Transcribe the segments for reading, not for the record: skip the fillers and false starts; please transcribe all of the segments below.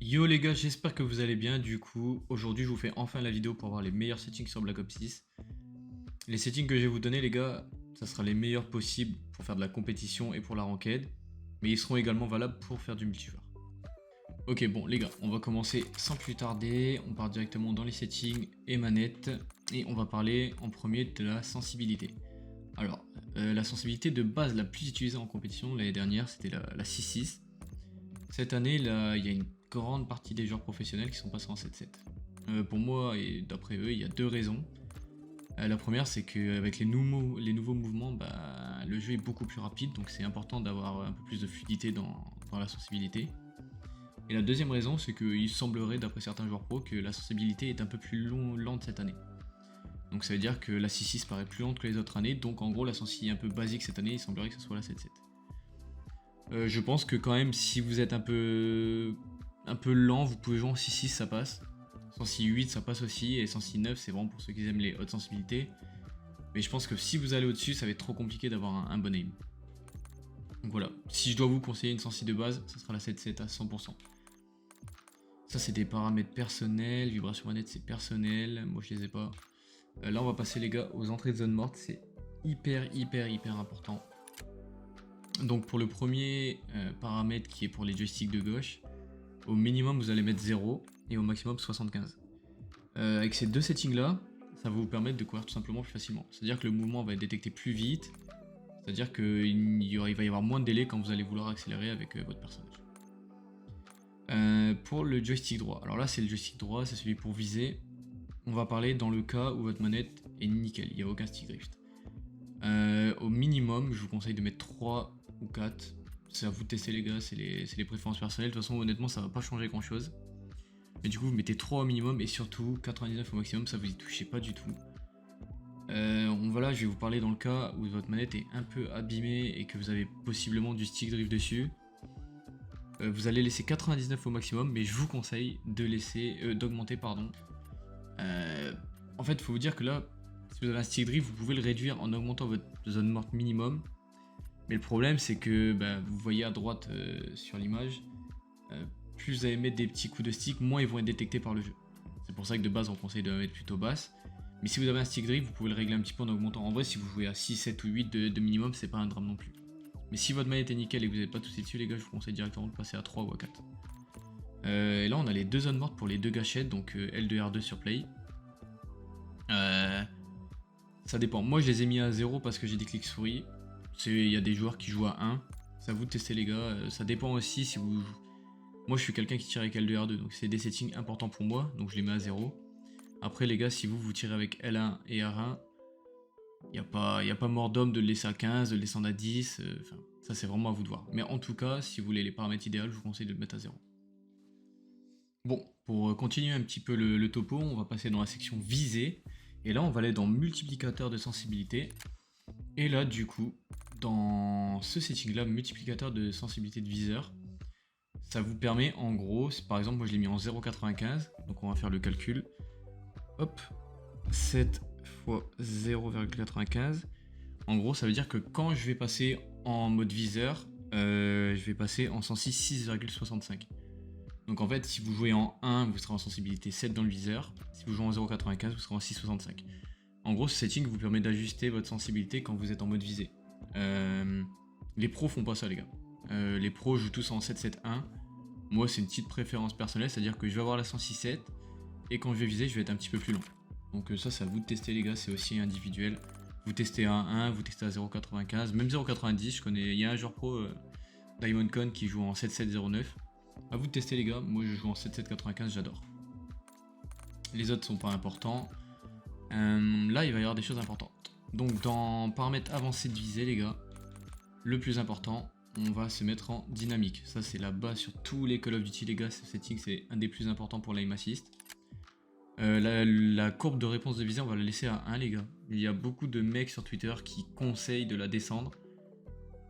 Yo les gars, j'espère que vous allez bien. Du coup, aujourd'hui, je vous fais enfin la vidéo pour voir les meilleurs settings sur Black Ops 6. Les settings que je vais vous donner, les gars, ça sera les meilleurs possibles pour faire de la compétition et pour la ranked, mais ils seront également valables pour faire du multijoueur. Ok, bon les gars, on va commencer sans plus tarder. On part directement dans les settings et manettes et on va parler en premier de la sensibilité. Alors, la sensibilité de base la plus utilisée en compétition l'année dernière, c'était la 6.6. Cette année, là, il y a une grande partie des joueurs professionnels qui sont passés en 7.7. Pour moi, et d'après eux, il y a deux raisons. La première, c'est qu'avec les nouveaux mouvements, le jeu est beaucoup plus rapide, donc c'est important d'avoir un peu plus de fluidité dans la sensibilité. Et la deuxième raison, c'est qu'il semblerait, d'après certains joueurs pro, que la sensibilité est un peu plus lente cette année. Donc ça veut dire que la 6.6 paraît plus lente que les autres années, donc en gros la sensi un peu basique cette année, il semblerait que ce soit la 7.7. Je pense que quand même, si vous êtes un peu lent, vous pouvez jouer en 6.6, ça passe. 106.8, ça passe aussi, et 106.9, c'est vraiment pour ceux qui aiment les hautes sensibilités. Mais je pense que si vous allez au-dessus, ça va être trop compliqué d'avoir un bon aim. Donc voilà, si je dois vous conseiller une sensi de base, ça sera la 7.7 à 100%. Ça, c'est des paramètres personnels, vibration manette, c'est personnel, moi je les ai pas. Là, on va passer, les gars, aux entrées de zone morte, c'est hyper important. Donc pour le premier paramètre qui est pour les joysticks de gauche, au minimum vous allez mettre 0 et au maximum 75. Avec ces deux settings là, ça va vous permettre de courir tout simplement plus facilement. C'est-à-dire que le mouvement va être détecté plus vite, c'est-à-dire qu'il va y avoir moins de délai quand vous allez vouloir accélérer avec votre personnage. Pour le joystick droit, alors là c'est le joystick droit, c'est celui pour viser. On va parler dans le cas où votre manette est nickel, il n'y a aucun stick drift. Au minimum, je vous conseille de mettre 3 ou 4. C'est à vous de tester les gars, c'est les préférences personnelles. De toute façon, honnêtement, ça va pas changer grand chose. Mais du coup, vous mettez 3 au minimum et surtout 99 au maximum, ça vous y touchez pas du tout. Voilà, je vais vous parler dans le cas où votre manette est un peu abîmée et que vous avez possiblement du stick drift dessus. Vous allez laisser 99 au maximum, mais je vous conseille de laisser d'augmenter, pardon. En fait, il faut vous dire que là, si vous avez un stick drift, vous pouvez le réduire en augmentant votre zone morte minimum. Mais le problème, c'est que vous voyez à droite sur l'image, plus vous allez mettre des petits coups de stick, moins ils vont être détectés par le jeu. C'est pour ça que de base, on conseille de la mettre plutôt basse. Mais si vous avez un stick drift, vous pouvez le régler un petit peu en augmentant. En vrai, si vous jouez à 6, 7 ou 8 de minimum, c'est pas un drame non plus. Mais si votre manette est nickel et que vous n'êtes pas touché dessus, les gars, je vous conseille directement de passer à 3 ou à 4. Et là, on a les deux zones mortes pour les deux gâchettes, donc L2 R2 sur play. Ça dépend. Moi, je les ai mis à 0 parce que j'ai des clics souris. Il y a des joueurs qui jouent à 1. C'est à vous de tester, les gars. Ça dépend aussi si vous... Moi, je suis quelqu'un qui tire avec L2 R2, donc c'est des settings importants pour moi, donc je les mets à 0. Après, les gars, si vous tirez avec L1 et R1, il n'y a pas mort d'homme de le laisser à 15, de le descendre à 10. Ça, c'est vraiment à vous de voir. Mais en tout cas, si vous voulez les paramètres idéaux, je vous conseille de le mettre à 0. Bon, pour continuer un petit peu le topo, on va passer dans la section visée. Et là, on va aller dans multiplicateur de sensibilité. Et là, du coup, dans ce setting-là, multiplicateur de sensibilité de viseur, ça vous permet, en gros, par exemple, moi je l'ai mis en 0,95, donc on va faire le calcul. Hop, 7 fois 0,95. En gros, ça veut dire que quand je vais passer en mode viseur, je vais passer en sensi 6,65. Donc en fait, si vous jouez en 1, vous serez en sensibilité 7 dans le viseur. Si vous jouez en 0,95, vous serez en 6,65. En gros, ce setting vous permet d'ajuster votre sensibilité quand vous êtes en mode visé. Les pros font pas ça, les gars. Les pros jouent tous en 7,7,1. Moi, c'est une petite préférence personnelle, c'est-à-dire que je vais avoir la 106,7 et quand je vais viser, je vais être un petit peu plus long. Donc ça, c'est à vous de tester, les gars, c'est aussi individuel. Vous testez à 1, vous testez à 0,95, même 0,90. Je connais, il y a un joueur pro, DiamondCon, qui joue en 7,7,09. À vous de tester, les gars. Moi, je joue en 7,7,95, j'adore. Les autres sont pas importants. Là, il va y avoir des choses importantes. Donc, dans paramètres avancés de visée, les gars, le plus important, on va se mettre en dynamique. Ça, c'est la base sur tous les Call of Duty, les gars. Ce setting, c'est un des plus importants pour l'aim assist. La courbe de réponse de visée, on va la laisser à 1, les gars. Il y a beaucoup de mecs sur Twitter qui conseillent de la descendre.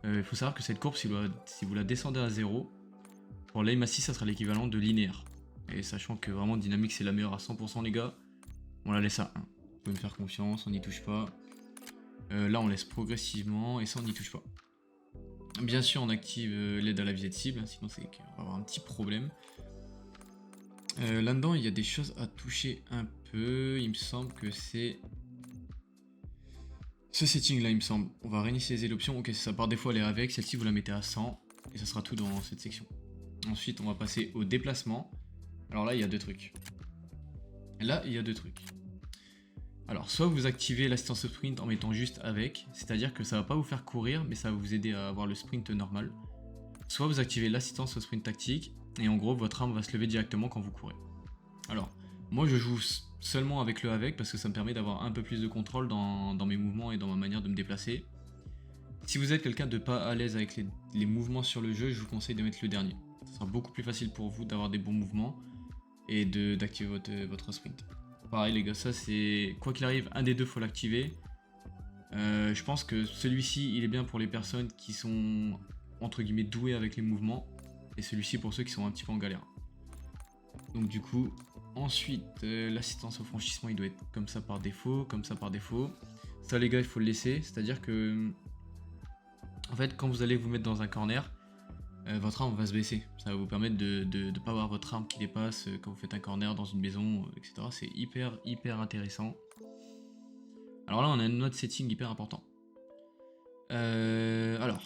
Il faut savoir que cette courbe, si vous la descendez à 0, pour l'aim assist, ça sera l'équivalent de linéaire. Et sachant que vraiment dynamique, c'est la meilleure à 100%, les gars, on la laisse à 1. Vous pouvez me faire confiance, on n'y touche pas. Là, on laisse progressivement et ça, on n'y touche pas. Bien sûr, on active l'aide à la visée de cible, sinon c'est qu'on va avoir un petit problème. Là-dedans, il y a des choses à toucher un peu. Il me semble que c'est ce setting là, il me semble. On va réinitialiser l'option. Ok, c'est ça. Par défaut, elle est avec. Celle-ci, vous la mettez à 100. Et ça sera tout dans cette section. Ensuite, on va passer au déplacement. Alors là, il y a deux trucs. Là, il y a deux trucs. Alors, soit vous activez l'assistance au sprint en mettant juste avec, c'est-à-dire que ça va pas vous faire courir, mais ça va vous aider à avoir le sprint normal. Soit vous activez l'assistance au sprint tactique, et en gros, votre arme va se lever directement quand vous courez. Alors, moi je joue seulement avec le avec, parce que ça me permet d'avoir un peu plus de contrôle dans mes mouvements et dans ma manière de me déplacer. Si vous êtes quelqu'un de pas à l'aise avec les mouvements sur le jeu, je vous conseille de mettre le dernier. Ce sera beaucoup plus facile pour vous d'avoir des bons mouvements et d'activer votre sprint. Pareil les gars, ça c'est quoi qu'il arrive, un des deux faut l'activer. Je pense que celui-ci il est bien pour les personnes qui sont entre guillemets douées avec les mouvements et celui-ci pour ceux qui sont un petit peu en galère. Donc du coup, ensuite l'assistance au franchissement il doit être comme ça par défaut, comme ça par défaut. Ça les gars il faut le laisser, c'est-à-dire que en fait quand vous allez vous mettre dans un corner, votre arme va se baisser. Ça va vous permettre de ne pas avoir votre arme qui dépasse quand vous faites un corner dans une maison, etc. C'est hyper intéressant. Alors là, on a un autre setting hyper important. Alors.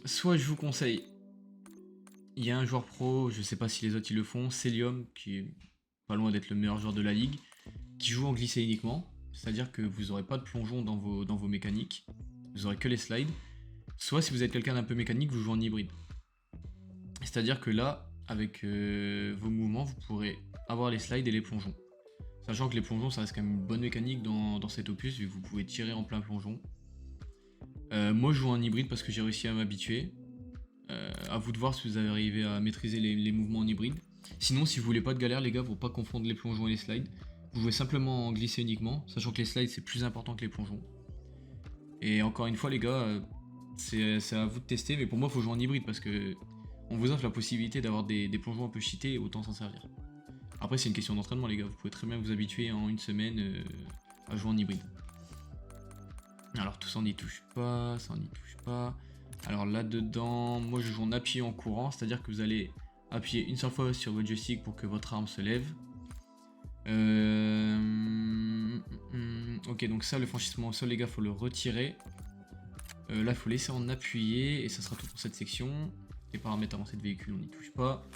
Soit je vous conseille. Il y a un joueur pro, je sais pas si les autres ils le font, Celium, qui est pas loin d'être le meilleur joueur de la ligue, qui joue en glissé uniquement. C'est-à-dire que vous n'aurez pas de plongeon dans vos mécaniques. Vous aurez que les slides. Soit si vous êtes quelqu'un d'un peu mécanique, vous jouez en hybride. C'est-à-dire que là, avec vos mouvements, vous pourrez avoir les slides et les plongeons. Sachant que les plongeons, ça reste quand même une bonne mécanique dans cet opus, vu que vous pouvez tirer en plein plongeon. Moi, je joue en hybride parce que j'ai réussi à m'habituer. À vous de voir si vous avez arrivé à maîtriser les mouvements en hybride. Sinon, si vous voulez pas de galère, les gars, pour pas confondre les plongeons et les slides, vous jouez simplement en glissé uniquement, sachant que les slides c'est plus important que les plongeons. Et encore une fois, les gars, c'est à vous de tester, mais pour moi, il faut jouer en hybride parce que on vous offre la possibilité d'avoir des plongeons un peu cheatés et autant s'en servir. Après, c'est une question d'entraînement, les gars. Vous pouvez très bien vous habituer en une semaine à jouer en hybride. Alors, tout ça, on n'y touche pas. Ça, on n'y touche pas. Alors, là-dedans, moi, je joue en appuyant en courant. C'est-à-dire que vous allez appuyer une seule fois sur votre joystick pour que votre arme se lève. Ok, donc ça, le franchissement au sol, les gars, faut le retirer. Là, il faut laisser en appuyer. Et ça sera tout pour cette section. Les paramètres avancés de véhicule, on n'y touche pas.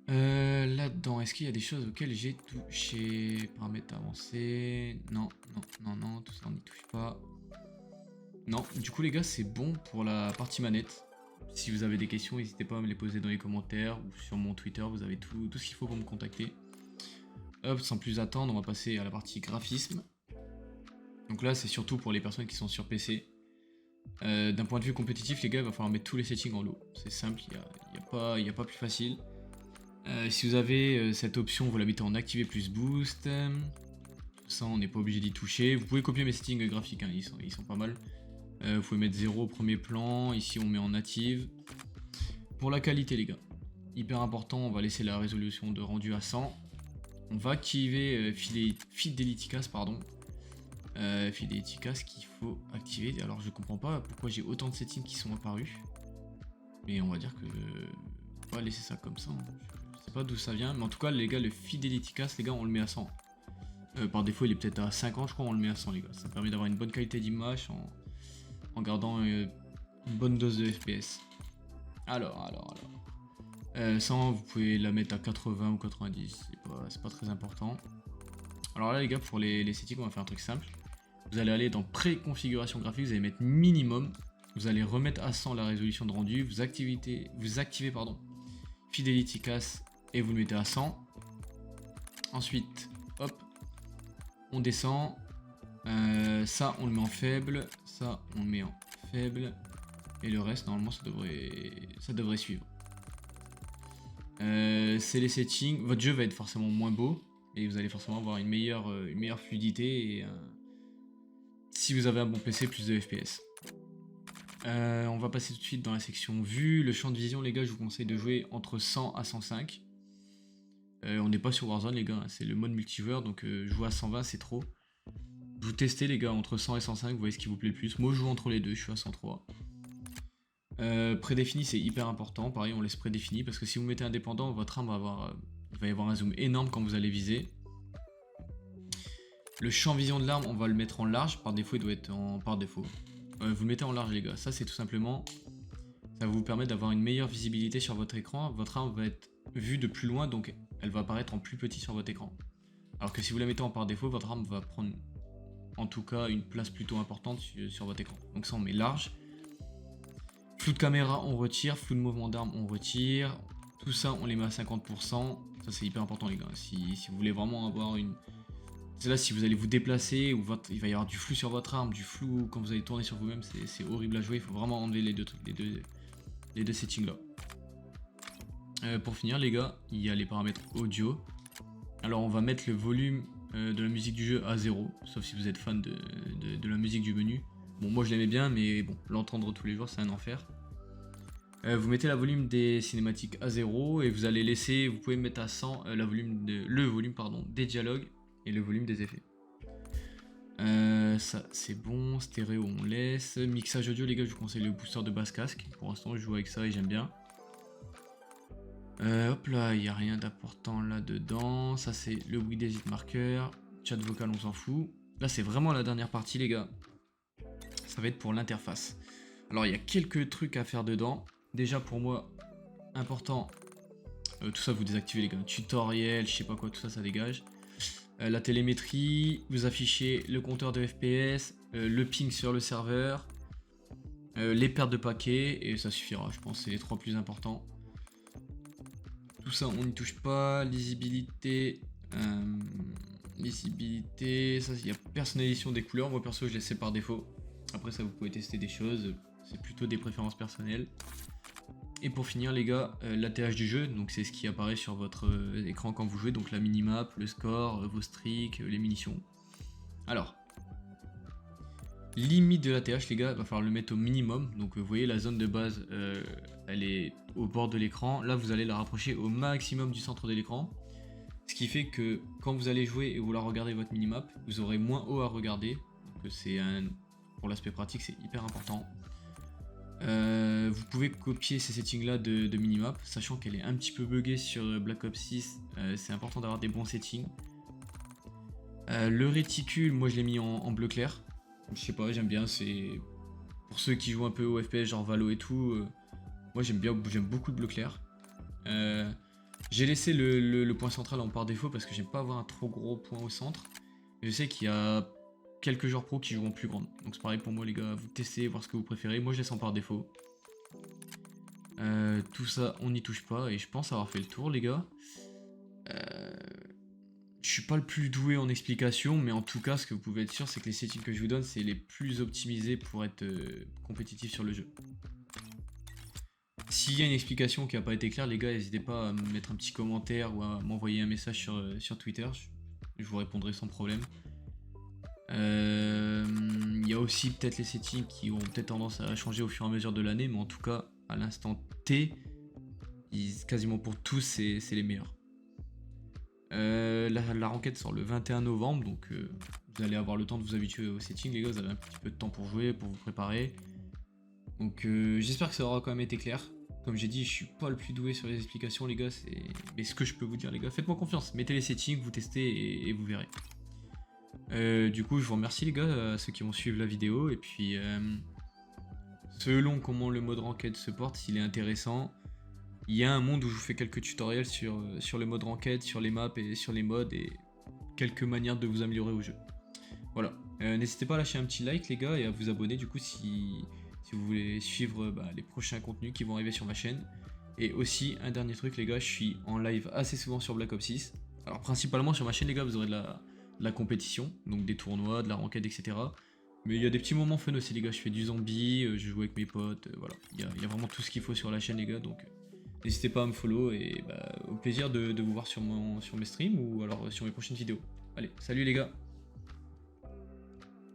Là-dedans, est-ce qu'il y a des choses auxquelles j'ai touché? Paramètres avancés. Non, tout ça on n'y touche pas. Non, du coup les gars, c'est bon pour la partie manette. Si vous avez des questions, n'hésitez pas à me les poser dans les commentaires ou sur mon Twitter, vous avez tout ce qu'il faut pour me contacter. Hop, sans plus attendre, on va passer à la partie graphisme. Donc là, c'est surtout pour les personnes qui sont sur PC. D'un point de vue compétitif, les gars, il va falloir mettre tous les settings en low. C'est simple, il n'y a pas plus facile. Si vous avez cette option, vous la mettez en activer plus boost. Ça, on n'est pas obligé d'y toucher. Vous pouvez copier mes settings graphiques, hein, ils sont pas mal. Vous pouvez mettre 0 au premier plan. Ici, on met en native. Pour la qualité, les gars, hyper important, on va laisser la résolution de rendu à 100. On va activer Fidelity Cast, pardon. Fidelity Cast qu'il faut activer. Alors, je comprends pas pourquoi j'ai autant de settings qui sont apparus. Mais on va dire que on va laisser ça comme ça. Je sais pas d'où ça vient, mais en tout cas, les gars, le Fidelity Cast, les gars, on le met à 100. Par défaut, il est peut-être à 50, je crois, on le met à 100, les gars. Ça permet d'avoir une bonne qualité d'image en gardant une bonne dose de FPS. Alors. 100, vous pouvez la mettre à 80 ou 90, c'est pas très important. Alors là, les gars, pour les settings, on va faire un truc simple. Vous allez aller dans préconfiguration graphique, vous allez mettre minimum. Vous allez remettre à 100 la résolution de rendu. Vous activez Fidelity Cast et vous le mettez à 100. Ensuite, hop, on descend. Ça, on le met en faible. Ça, on le met en faible. Et le reste, normalement, ça devrait suivre. C'est les settings. Votre jeu va être forcément moins beau. Et vous allez forcément avoir une meilleure fluidité. Et si vous avez un bon PC, plus de FPS. On va passer tout de suite dans la section vue. Le champ de vision, les gars, je vous conseille de jouer entre 100 à 105. On n'est pas sur Warzone, les gars, hein, c'est le mode multijoueur, donc jouer à 120, c'est trop. Vous testez, les gars, entre 100 et 105, vous voyez ce qui vous plaît le plus. Moi, je joue entre les deux, je suis à 103. Prédéfini, c'est hyper important. Pareil, on laisse prédéfini parce que si vous mettez indépendant, votre arme va avoir, il va y avoir un zoom énorme quand vous allez viser. Le champ vision de l'arme, on va le mettre en large. Par défaut, il doit être en par défaut. Vous le mettez en large, les gars. Ça, c'est tout simplement, ça va vous permettre d'avoir une meilleure visibilité sur votre écran. Votre arme va être vue de plus loin, donc elle va apparaître en plus petit sur votre écran. Alors que si vous la mettez en par défaut, votre arme va prendre en tout cas une place plutôt importante sur votre écran. Donc ça, on met large. Flou de caméra, on retire. Flou de mouvement d'arme, on retire. Tout ça, on les met à 50%. Ça, c'est hyper important, les gars. Si vous voulez vraiment avoir une... C'est là, si vous allez vous déplacer, ou il va y avoir du flou sur votre arme, du flou quand vous allez tourner sur vous-même, c'est horrible à jouer. Il faut vraiment enlever les deux settings là. Pour finir, les gars, il y a les paramètres audio. Alors, on va mettre le volume de la musique du jeu à 0, sauf si vous êtes fan de la musique du menu. Bon, moi je l'aimais bien, mais bon, l'entendre tous les jours, c'est un enfer. Vous mettez la volume des cinématiques à 0 et vous allez laisser, vous pouvez mettre à 100 le volume des dialogues et le volume des effets. Ça c'est bon, stéréo on laisse. Mixage audio, les gars, je vous conseille le booster de basse casque. Pour l'instant, je joue avec ça et j'aime bien. Hop là, il n'y a rien d'important là-dedans. Ça c'est le bruit des hitmarkers. Chat vocal, on s'en fout. Là, c'est vraiment la dernière partie, les gars. Ça va être pour l'interface. Alors, il y a quelques trucs à faire dedans. Déjà, pour moi, important, tout ça, vous désactivez, les gars. Tutoriel, je sais pas quoi, tout ça, ça dégage. La télémétrie, vous affichez le compteur de FPS, le ping sur le serveur, les pertes de paquets, et ça suffira, je pense, c'est les trois plus importants. Tout ça, on n'y touche pas. Lisibilité, ça, il y a personnalisation des couleurs. Moi, perso, je laisse par défaut. Après ça, vous pouvez tester des choses, c'est plutôt des préférences personnelles. Et pour finir, les gars, l'ATH du jeu, donc c'est ce qui apparaît sur votre écran quand vous jouez, donc la minimap, le score, vos streaks, les munitions. Alors, limite de l'ATH, les gars, il va falloir le mettre au minimum. Donc vous voyez, la zone de base, elle est au bord de l'écran. Là, vous allez la rapprocher au maximum du centre de l'écran. Ce qui fait que quand vous allez jouer et vous la regardez votre minimap, vous aurez moins haut à regarder. Donc c'est pour l'aspect pratique, c'est hyper important. Vous pouvez copier ces settings là de minimap, sachant qu'elle est un petit peu buggée sur Black Ops 6. C'est important d'avoir des bons settings. Le réticule, moi je l'ai mis en bleu clair. Je sais pas, j'aime bien. C'est pour ceux qui jouent un peu au FPS, genre Valo et tout. Moi j'aime beaucoup le bleu clair. J'ai laissé le point central en par défaut parce que j'aime pas avoir un trop gros point au centre. Je sais qu'il y a quelques joueurs pro qui jouent en plus grande. Donc c'est pareil pour moi, les gars, vous testez, voir ce que vous préférez. Moi je laisse en par défaut. Tout ça, on n'y touche pas et je pense avoir fait le tour, les gars. Je suis pas le plus doué en explication, mais en tout cas, ce que vous pouvez être sûr, c'est que les settings que je vous donne, c'est les plus optimisés pour être compétitif sur le jeu. S'il y a une explication qui n'a pas été claire, les gars, n'hésitez pas à me mettre un petit commentaire ou à m'envoyer un message sur Twitter. Je vous répondrai sans problème. Il y a aussi peut-être les settings qui ont peut-être tendance à changer au fur et à mesure de l'année, mais en tout cas, à l'instant T, quasiment pour tous, c'est les meilleurs. La renquête sort le 21 novembre, donc vous allez avoir le temps de vous habituer aux settings, les gars. Vous avez un petit peu de temps pour jouer, pour vous préparer. Donc j'espère que ça aura quand même été clair. Comme j'ai dit, je suis pas le plus doué sur les explications, les gars. Mais ce que je peux vous dire, les gars, faites-moi confiance. Mettez les settings, vous testez et vous verrez. Du coup, je vous remercie, les gars, ceux qui vont suivre la vidéo. Et puis, selon comment le mode ranked se porte, s'il est intéressant, il y a un monde où je vous fais quelques tutoriels sur le mode ranked, sur les maps et sur les modes et quelques manières de vous améliorer au jeu. Voilà. N'hésitez pas à lâcher un petit like, les gars, et à vous abonner du coup si vous voulez suivre les prochains contenus qui vont arriver sur ma chaîne. Et aussi, un dernier truc, les gars, je suis en live assez souvent sur Black Ops 6. Alors, principalement sur ma chaîne, les gars, vous aurez de la compétition, donc des tournois, de la ranked, etc. Mais il y a des petits moments fun aussi, les gars. Je fais du zombie, je joue avec mes potes, voilà. Il y a vraiment tout ce qu'il faut sur la chaîne, les gars, donc n'hésitez pas à me follow et au plaisir de vous voir sur mes streams ou alors sur mes prochaines vidéos. Allez, salut les gars!